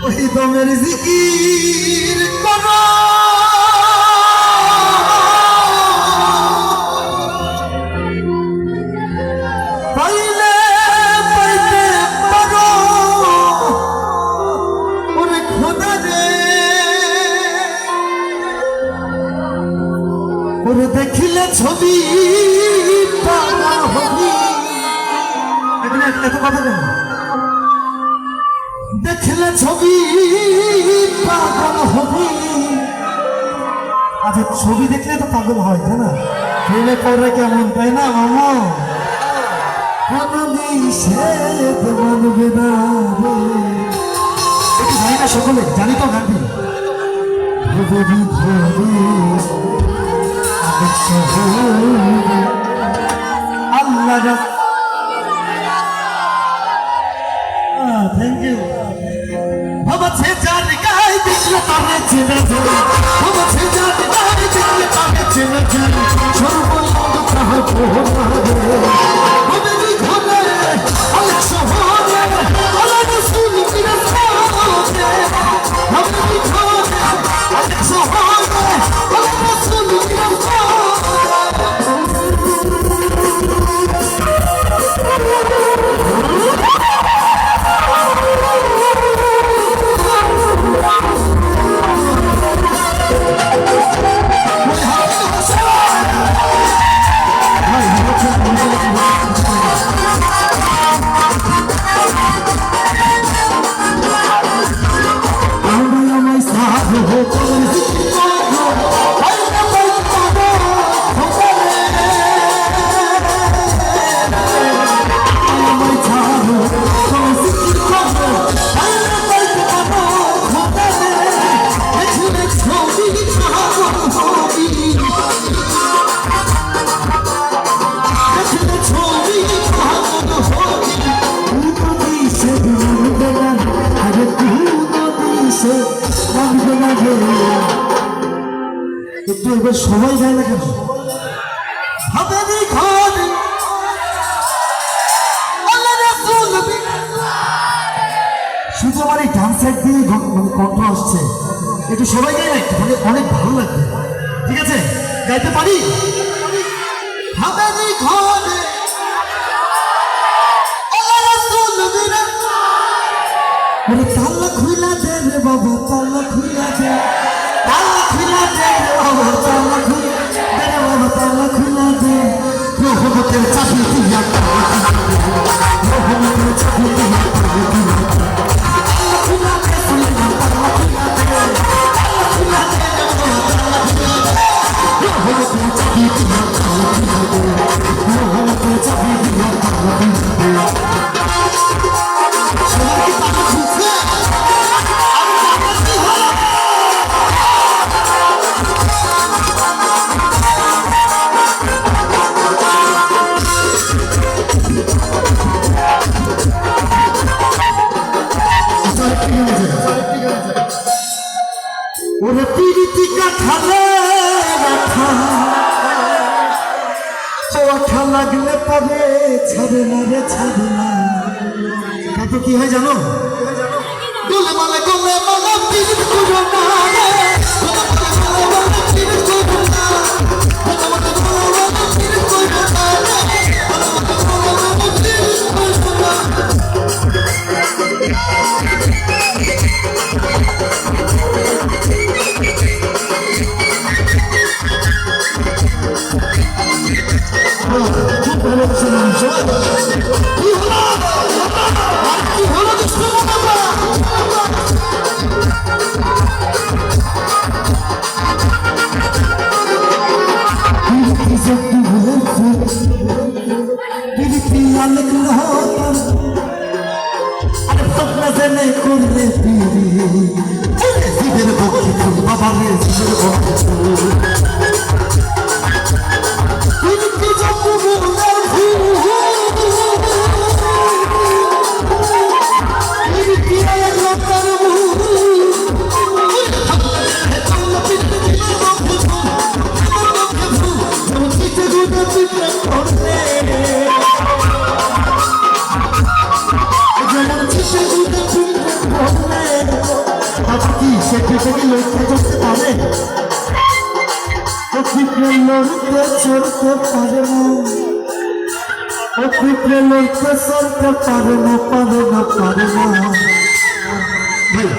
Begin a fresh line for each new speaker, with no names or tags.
ওই দমের জিকির করো পাইলে পাইতে পারো ওরে খোদা রে ওরে দেখিলে ছবি পাগল হবি এত কথা কেন দেখলে ছবি পাগল হবি আচ্ছা ছবি দেখলে তো পাগল হয় তাই না প্রেমে পড়ে কেমন তাই না মামা কোনো নিষেধ মানবে না একটু জানি না সকলে জানি তো গানটি আল্লাহ থ্যাংক ইউ বাবা ছে জান গাই দেখলে তারে চেনা যায় বাবা ছে জান গাই দেখলে তারে চেনা যায় সর্বনাম কাহা কোহারে হবে নি ঘরে আলে শহরে আলে রসুল কিরা সাথে হবে নি ঘরে আলে শহরে আলে রসুল কিরা একটু এবার সবাই যায় না কেন শুধু আমার এই ডান সাইড দিয়ে কণ্ঠ আসছে একটু সবাই গাই না একটু অনেক ভালো লাগবে ঠিক আছে গাইতে পারি তাল্লা খুইলা দে রে বাবা তাল্লা খুইলা দে তাল্লা খুইলা দে রে বাবা তাল্লা খুইলা দে রে বাবা তাল্লা খুইলা দে রহমতের চাবি দিয়া রহমতের চাবি দিয়া তাল্লা খুইলা দে তাল্লা খুইলা দে তাল্লা খুইলা দে রহমতের চাবি দিয়া তাল্লা খুইলা দে রহমতের চাবি দিয়া তাল্লা খুইলা দে ওরে পিরিতি কাঠালে রাখা চোখা লাগলে পরে ছাড়ে না রে ছাড়ে না তারপর কি হয় জানো গোলে মালে পিরিত করো না রে গোলে মালে পিরিত করো না গোলে মালে পিরিত করো না রে গোলে মালে পিরিত করো না করলে জীবের পক্ষে বাবারে জীবের থেকে লক্ষ্য করতে পারে পিঁপড়ে লড়তে চড়তে পারে না পিঁপড়ে লড়তে চড়তে পারে না পারে না পারে না ভাই